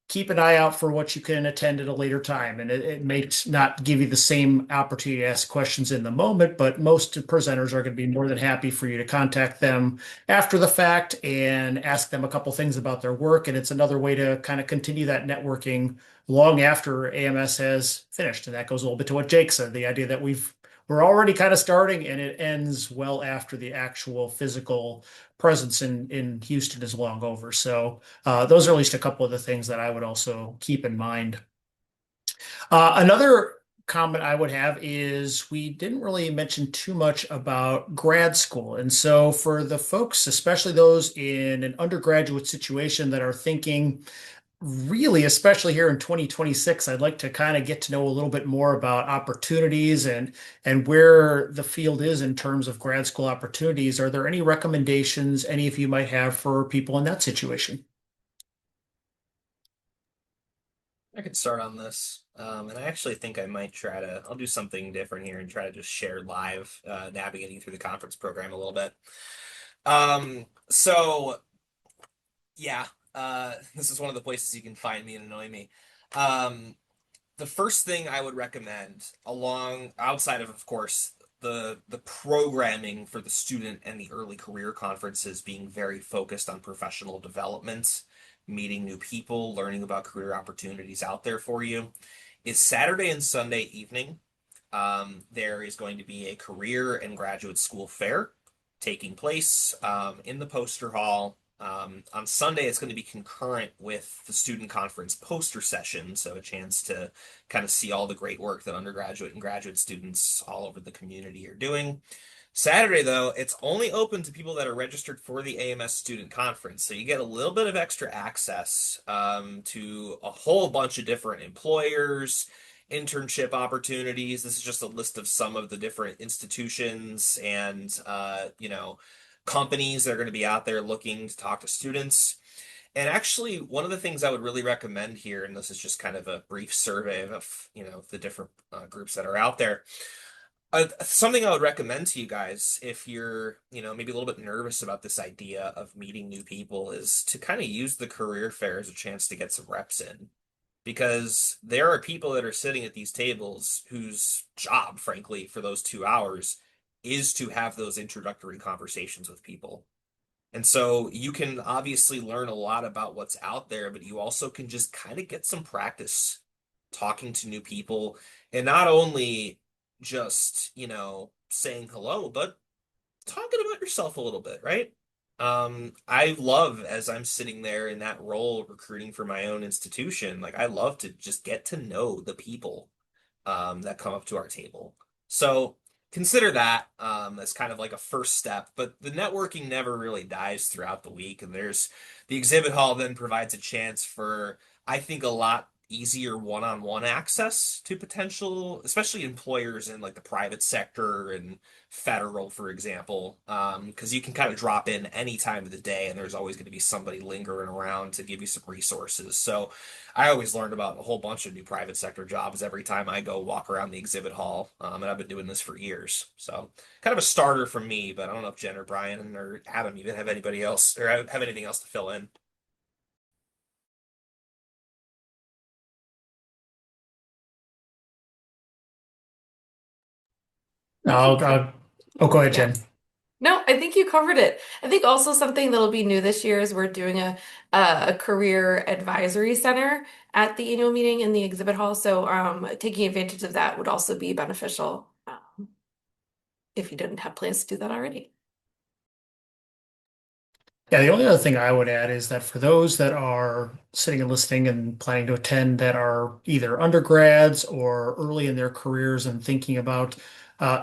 keep an eye out for what you can attend at a later time. And it may not give you the same opportunity to ask questions in the moment, but most presenters are going to be more than happy for you to contact them after the fact and ask them a couple things about their work. And it's another way to kind of continue that networking long after AMS has finished. And that goes a little bit to what Jake said, the idea that we're already kind of starting and it ends well after the actual physical presence in Houston is long over. So those are at least a couple of the things that I would also keep in mind. Another comment I would have is we didn't really mention too much about grad school. And so for the folks, especially those in an undergraduate situation that are thinking, really, especially here in 2026, I'd like to kind of get to know a little bit more about opportunities and where the field is in terms of grad school opportunities. Are there any recommendations any of you might have for people in that situation? I could start on this. And I actually think I might I'll do something different here and try to just share live, navigating through the conference program a little bit. So yeah, this is one of the places you can find me and annoy me. Um, the first thing I would recommend, along outside of course, the programming for the student and the early career conferences being very focused on professional development, meeting new people, learning about career opportunities out there for you, is Saturday and Sunday evening. There is going to be a career and graduate school fair taking place in the poster hall. On Sunday, it's going to be concurrent with the student conference poster session, so a chance to kind of see all the great work that undergraduate and graduate students all over the community are doing. Saturday, though, it's only open to people that are registered for the AMS Student Conference. So you get a little bit of extra access to a whole bunch of different employers, internship opportunities. This is just a list of some of the different institutions and, companies that are going to be out there looking to talk to students. And actually, one of the things I would really recommend here, and this is just kind of a brief survey of, the different groups that are out there. Something I would recommend to you guys if you're, maybe a little bit nervous about this idea of meeting new people is to kind of use the career fair as a chance to get some reps in. Because there are people that are sitting at these tables whose job, frankly, for those 2 hours is to have those introductory conversations with people. And so you can obviously learn a lot about what's out there, but you also can just kind of get some practice talking to new people and not only just, saying hello, but talking about yourself a little bit, right? I love as I'm sitting there in that role recruiting for my own institution, like I love to just get to know the people that come up to our table. So consider that as kind of like a first step, but the networking never really dies throughout the week. And the exhibit hall then provides a chance for, I think, a lot easier one-on-one access to potential, especially employers in like the private sector and federal, for example, because you can kind of drop in any time of the day and there's always going to be somebody lingering around to give you some resources. So I always learned about a whole bunch of new private sector jobs every time I go walk around the exhibit hall, and I've been doing this for years. So kind of a starter from me, but I don't know if Jen or Brian or Adam even have anybody else or have anything else to fill in. I think you Oh, go ahead, Yeah. Jen. No, I think you covered it. I think also something that'll be new this year is we're doing a career advisory center at the annual meeting in the exhibit hall. So taking advantage of that would also be beneficial if you didn't have plans to do that already. Yeah, the only other thing I would add is that for those that are sitting and listening and planning to attend that are either undergrads or early in their careers and thinking about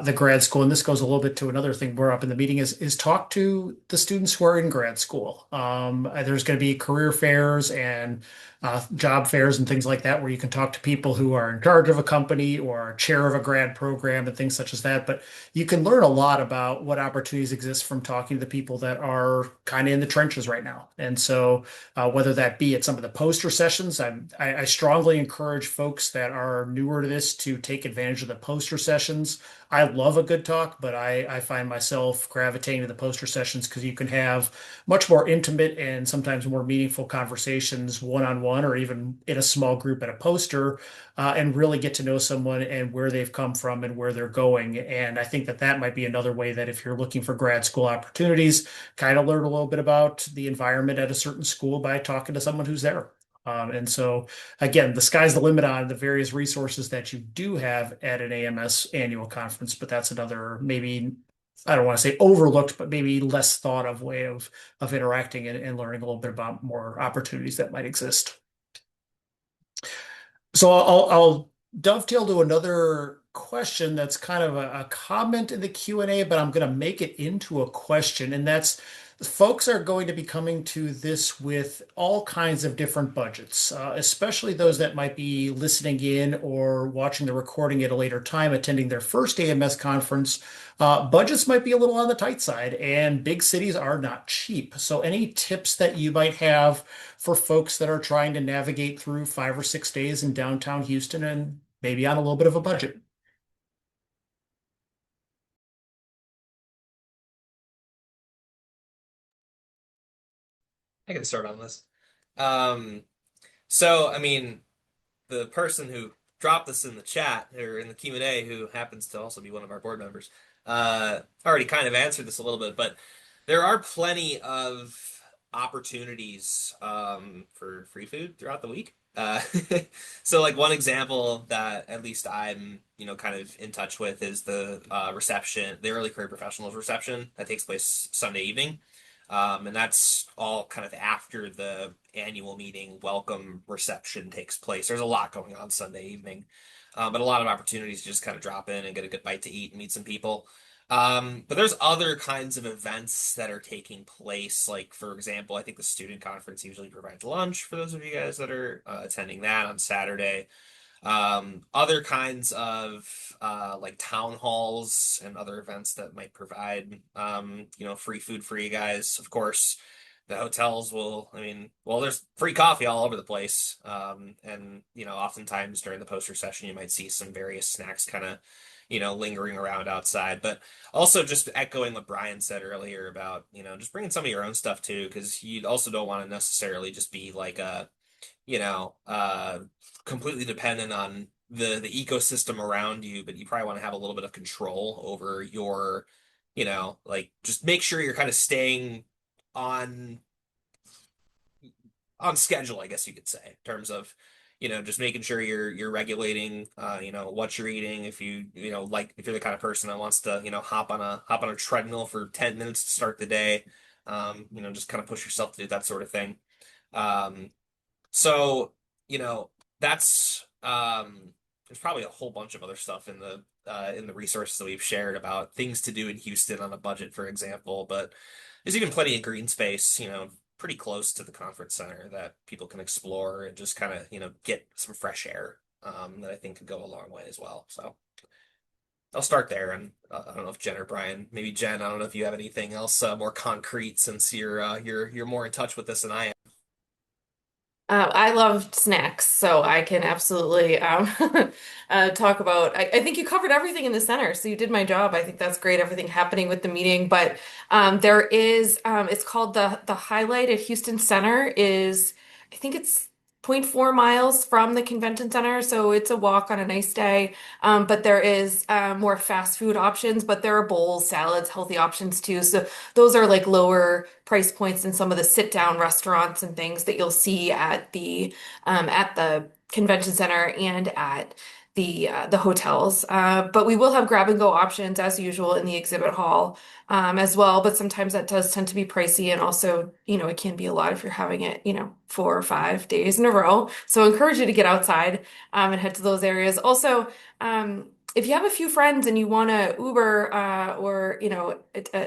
the grad school, and this goes a little bit to another thing we're up in the meeting is talk to the students who are in grad school. There's going to be career fairs and job fairs and things like that where you can talk to people who are in charge of a company or chair of a grad program and things such as that. But you can learn a lot about what opportunities exist from talking to the people that are kind of in the trenches right now. And so, whether that be at some of the poster sessions, I strongly encourage folks that are newer to this to take advantage of the poster sessions. I love a good talk, but I find myself gravitating to the poster sessions because you can have much more intimate and sometimes more meaningful conversations one on one or even in a small group at a poster and really get to know someone and where they've come from and where they're going. And I think that that might be another way that if you're looking for grad school opportunities, kind of learn a little bit about the environment at a certain school by talking to someone who's there. And so, again, the sky's the limit on the various resources that you do have at an AMS annual conference, but that's another maybe, I don't want to say overlooked, but maybe less thought of way of interacting and learning a little bit about more opportunities that might exist. So I'll dovetail to another question that's kind of a comment in the Q&A, but I'm going to make it into a question, and that's folks are going to be coming to this with all kinds of different budgets, especially those that might be listening in or watching the recording at a later time, attending their first AMS conference. Budgets might be a little on the tight side, and big cities are not cheap. So, any tips that you might have for folks that are trying to navigate through 5 or 6 days in downtown Houston and maybe on a little bit of a budget? I can start on this. Um, so I mean, the person who dropped this in the chat or in the Q&A, who happens to also be one of our board members, already kind of answered this a little bit, but there are plenty of opportunities for free food throughout the week. So like one example that at least I'm, kind of in touch with is the reception, the early career professionals reception that takes place Sunday evening. And that's all kind of after the annual meeting welcome reception takes place. There's a lot going on Sunday evening, but a lot of opportunities to just kind of drop in and get a good bite to eat and meet some people. But there's other kinds of events that are taking place. Like, for example, I think the student conference usually provides lunch for those of you guys that are attending that on Saturday. Other kinds of like town halls and other events that might provide free food for you guys. Of course, the hotels will, I mean, well, there's free coffee all over the place. And oftentimes during the poster session, you might see some various snacks kind of, lingering around outside. But also just echoing what Brian said earlier about, just bringing some of your own stuff too, because you also don't want to necessarily just be like a you know, uh, completely dependent on the ecosystem around you, but you probably want to have a little bit of control over your, like just make sure you're kind of staying on on schedule, I guess you could say, in terms of, just making sure you're regulating, what you're eating. If like if you're the kind of person that wants to, hop on a treadmill for 10 minutes to start the day, just kind of push yourself to do that sort of thing. Um, So, you know, that's there's probably a whole bunch of other stuff in the resources that we've shared about things to do in Houston on a budget, for example. But there's even plenty of green space, pretty close to the conference center that people can explore and just kind of, get some fresh air, that I think could go a long way as well. So I'll start there, and I don't know if Jen or Brian, maybe Jen, I don't know if you have anything else more concrete since you're more in touch with this than I am. I love snacks, so I can absolutely talk about. I think you covered everything in the center, so you did my job. I think that's great, everything happening with the meeting. But there is, it's called the highlight at Houston Center is, I think it's zero point 0.4 miles from the convention center, so it's a walk on a nice day. But there is more fast food options, but there are bowls, salads, healthy options too. So those are like lower price points than some of the sit down restaurants and things that you'll see at the convention center and at the hotels. But we will have grab and go options as usual in the exhibit hall as well. But sometimes that does tend to be pricey, and also, it can be a lot if you're having it, 4 or 5 days in a row. So I encourage you to get outside and head to those areas. Also, if you have a few friends and you want to Uber or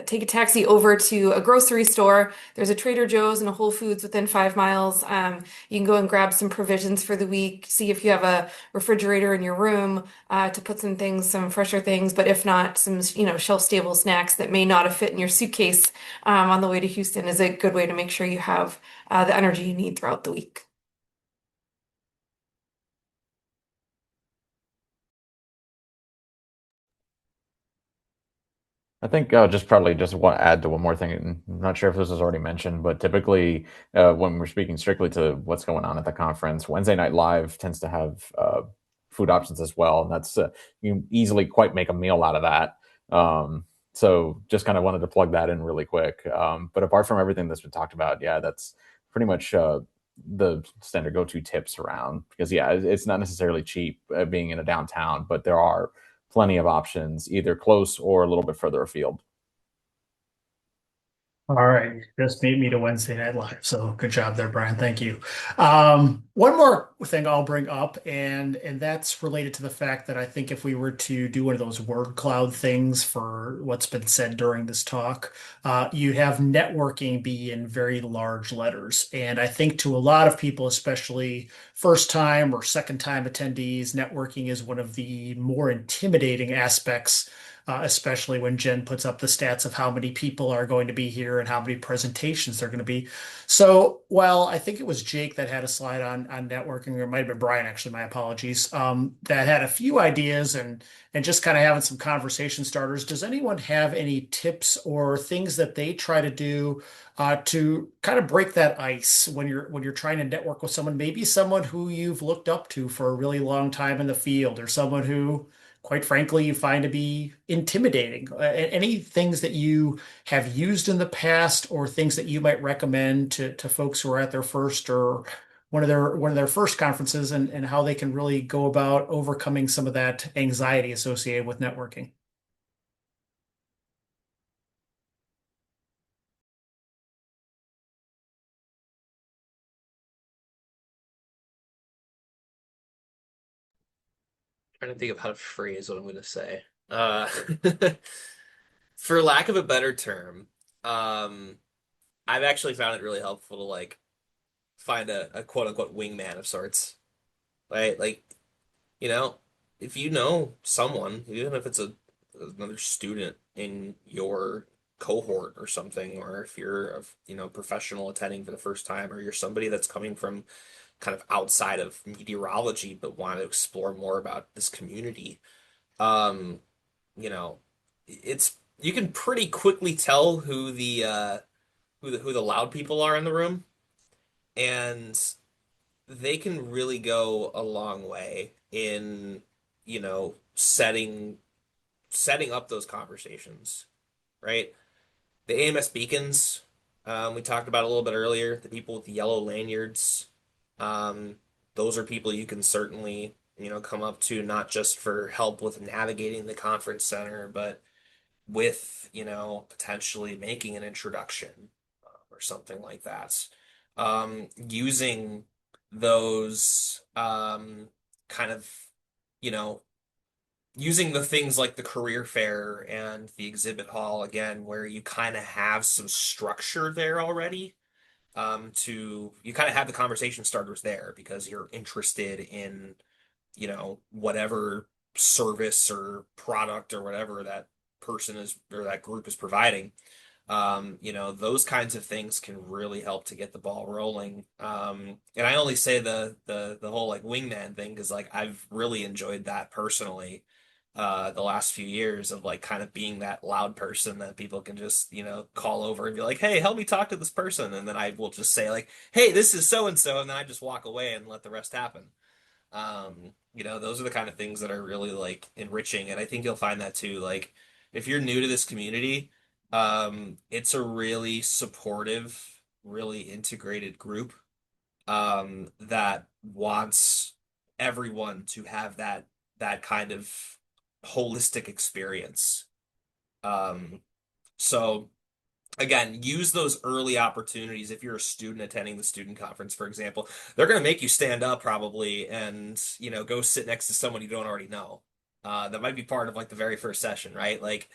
take a taxi over to a grocery store, there's a Trader Joe's and a Whole Foods within 5 miles. You can go and grab some provisions for the week. See if you have a refrigerator in your room to put some things, some fresher things. But if not, some shelf-stable snacks that may not have fit in your suitcase on the way to Houston is a good way to make sure you have the energy you need throughout the week. I think just probably just want to add to one more thing. And I'm not sure if this was already mentioned, but typically when we're speaking strictly to what's going on at the conference, Wednesday Night Live tends to have food options as well, and that's you can easily quite make a meal out of that. So just kind of wanted to plug that in really quick. But apart from everything that's been talked about, yeah, that's pretty much the standard go-to tips around because yeah, it's not necessarily cheap being in a downtown, but there are plenty of options, either close or a little bit further afield. All right, just beat me to Wednesday Night Live. So good job there, Brian. Thank you. One more thing I'll bring up, and that's related to the fact that I think if we were to do one of those word cloud things for what's been said during this talk, you'd have networking be in very large letters. And I think to a lot of people, especially first time or second time attendees, networking is one of the more intimidating aspects, especially when Jen puts up the stats of how many people are going to be here and how many presentations there are going to be. So, well, I think it was Jake that had a slide on networking, or it might have been Brian, actually, my apologies, that had a few ideas and just kind of having some conversation starters. Does anyone have any tips or things that they try to do to kind of break that ice when you're trying to network with someone, maybe someone who you've looked up to for a really long time in the field, or someone who quite frankly, you find to be intimidating? Any things that you have used in the past or things that you might recommend to folks who are at their first or one of their first conferences and how they can really go about overcoming some of that anxiety associated with networking? Trying to think of how to phrase what I'm going to say. For lack of a better term, um, I've actually found it really helpful to like find a quote unquote wingman of sorts, right? Like, you know, if you know someone, even if it's another student in your cohort or something, or if you're a professional attending for the first time, or you're somebody that's coming from kind of outside of meteorology but want to explore more about this community, um, you know, it's you can pretty quickly tell who the loud people are in the room, and they can really go a long way in, setting up those conversations, right? The AMS beacons, we talked about a little bit earlier, the people with the yellow lanyards, um, those are people you can certainly, come up to, not just for help with navigating the conference center, but with, potentially making an introduction or something like that. Using those kind of, you know, using the things like the career fair and the exhibit hall again, where you kind of have some structure there already you kind of have the conversation starters there because you're interested in, whatever service or product or whatever that person is or that group is providing. Those kinds of things can really help to get the ball rolling. And I only say the whole like wingman thing because like I've really enjoyed that personally. The last few years of like kind of being that loud person that people can just, call over and be like, "Hey, help me talk to this person." And then I will just say like, "Hey, this is so and so," and then I just walk away and let the rest happen. Those are the kind of things that are really like enriching. And I think you'll find that too. Like if you're new to this community, it's a really supportive, really integrated group, that wants everyone to have that kind of holistic experience. Um, so again, use those early opportunities. If you're a student attending the student conference, for example, they're going to make you stand up probably and, go sit next to someone you don't already know. That might be part of like the very first session, right? Like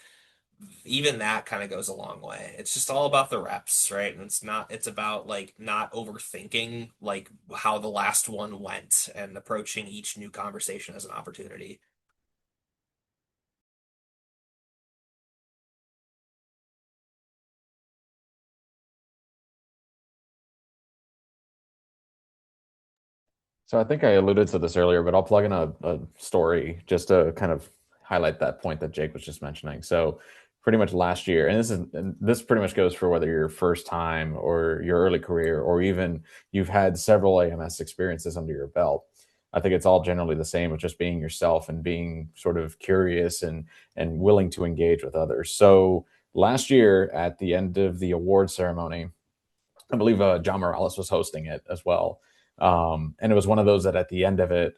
even that kind of goes a long way. It's just all about the reps, right? And it's about like not overthinking like how the last one went and approaching each new conversation as an opportunity. So I think I alluded to this earlier, but I'll plug in a story just to kind of highlight that point that Jake was just mentioning. So pretty much last year, and this pretty much goes for whether your first time or your early career, or even you've had several AMS experiences under your belt. I think it's all generally the same with just being yourself and being sort of curious and willing to engage with others. So last year at the end of the award ceremony, I believe John Morales was hosting it as well. And it was one of those that at the end of it,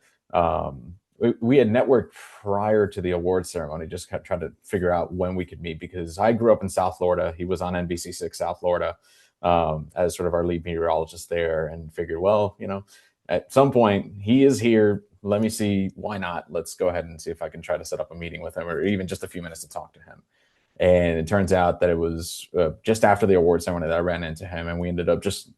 we had networked prior to the award ceremony, just kept trying to figure out when we could meet because I grew up in South Florida. He was on NBC6 South Florida as sort of our lead meteorologist there, and figured, well, at some point he is here. Let me see. Why not? Let's go ahead and see if I can try to set up a meeting with him or even just a few minutes to talk to him. And it turns out that it was just after the award ceremony that I ran into him, and we ended up just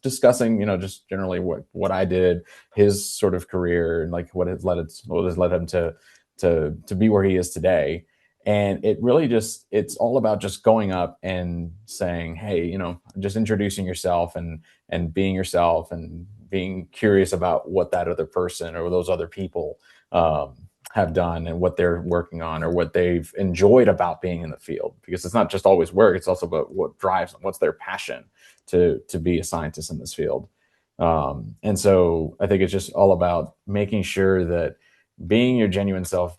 discussing, just generally what I did, his sort of career, and like what has led him to be where he is today. And it really it's all about just going up and saying, hey, just introducing yourself and being yourself and being curious about what that other person or those other people have done and what they're working on or what they've enjoyed about being in the field, because it's not just always work, it's also about what drives them, what's their passion to be a scientist in this field. And so I think it's just all about making sure that being your genuine self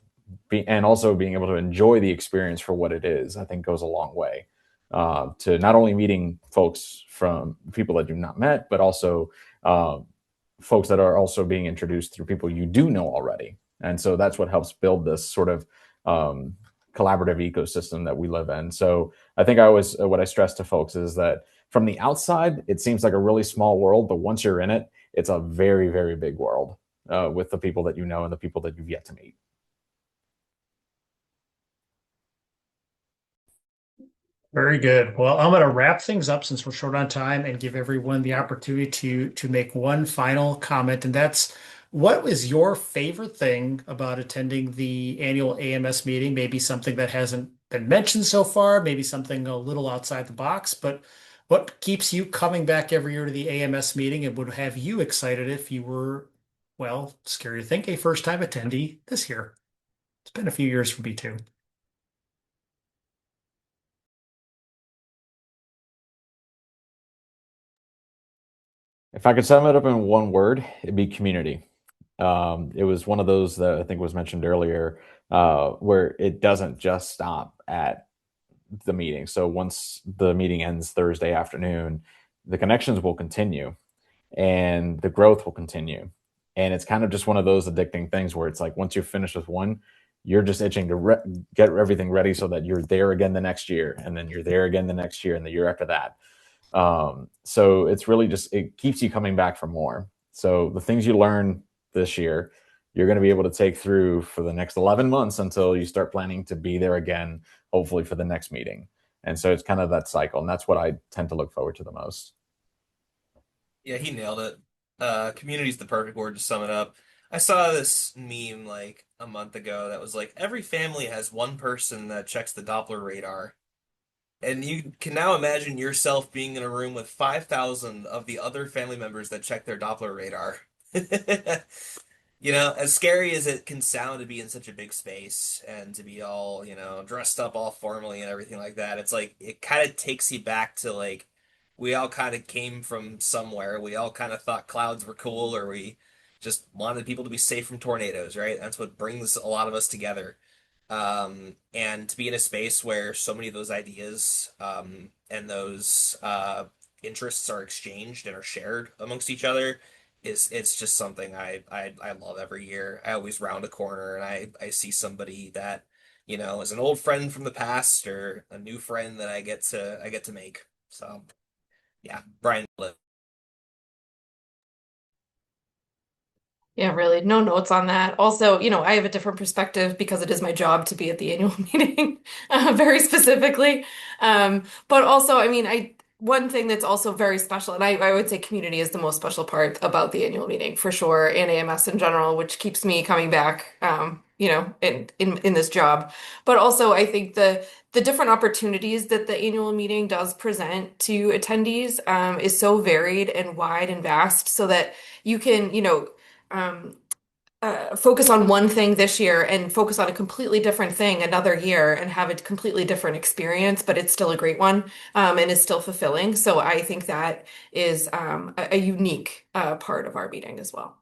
and also being able to enjoy the experience for what it is, I think goes a long way to not only meeting folks from people that you've not met, but also folks that are also being introduced through people you do know already. And so that's what helps build this sort of collaborative ecosystem that we live in. So I think what I stress to folks is that from the outside, it seems like a really small world, but once you're in it, it's a very, very big world with the people that you know and the people that you've yet to meet. Very good. Well, I'm going to wrap things up since we're short on time and give everyone the opportunity to make one final comment, and that's what was your favorite thing about attending the annual AMS meeting? Maybe something that hasn't been mentioned so far, maybe something a little outside the box, but what keeps you coming back every year to the AMS meeting and would have you excited if you were, well, scary to think, a first-time attendee this year? It's been a few years for me too. If I could sum it up in one word, it'd be community. It was one of those that I think was mentioned earlier, where it doesn't just stop at the meeting. So once the meeting ends Thursday afternoon, the connections will continue and the growth will continue. And it's kind of just one of those addicting things where it's like once you're finished with one, you're just itching to get everything ready so that you're there again the next year, and then you're there again the next year and the year after that. So it's really it keeps you coming back for more. So the things you learn this year, you're going to be able to take through for the next 11 months until you start planning to be there again, hopefully for the next meeting. And so it's kind of that cycle. And that's what I tend to look forward to the most. Yeah, he nailed it. Community's the perfect word to sum it up. I saw this meme like a month ago that was like every family has one person that checks the Doppler radar. And you can now imagine yourself being in a room with 5,000 of the other family members that check their Doppler radar. You know, as scary as it can sound to be in such a big space and to be all, dressed up all formally and everything like that, it's like it kind of takes you back to like we all kind of came from somewhere. We all kind of thought clouds were cool, or we just wanted people to be safe from tornadoes, right? That's what brings a lot of us together. And to be in a space where so many of those ideas and those interests are exchanged and are shared amongst each other is it's just something I love every year. I always round a corner and I see somebody that, is an old friend from the past or a new friend that I get to make. So yeah, Brian. Yeah, really. No notes on that. Also, I have a different perspective because it is my job to be at the annual meeting, very specifically. But also, I mean, one thing that's also very special, and I would say community is the most special part about the annual meeting for sure, and AMS in general, which keeps me coming back, in this job. But also, I think the different opportunities that the annual meeting does present to attendees, is so varied and wide and vast, so that you can, um, focus on one thing this year and focus on a completely different thing another year and have a completely different experience, but it's still a great one, and is still fulfilling. So I think that is a unique part of our meeting as well.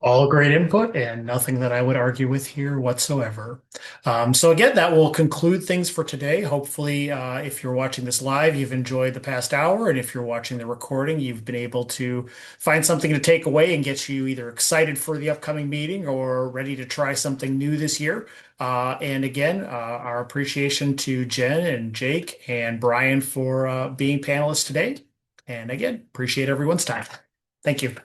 All great input and nothing that I would argue with here whatsoever. So again, that will conclude things for today. Hopefully, if you're watching this live, you've enjoyed the past hour, and if you're watching the recording, you've been able to find something to take away and get you either excited for the upcoming meeting or ready to try something new this year. And again, our appreciation to Jen and Jake and Brian for being panelists today. And again, appreciate everyone's time. Thank you.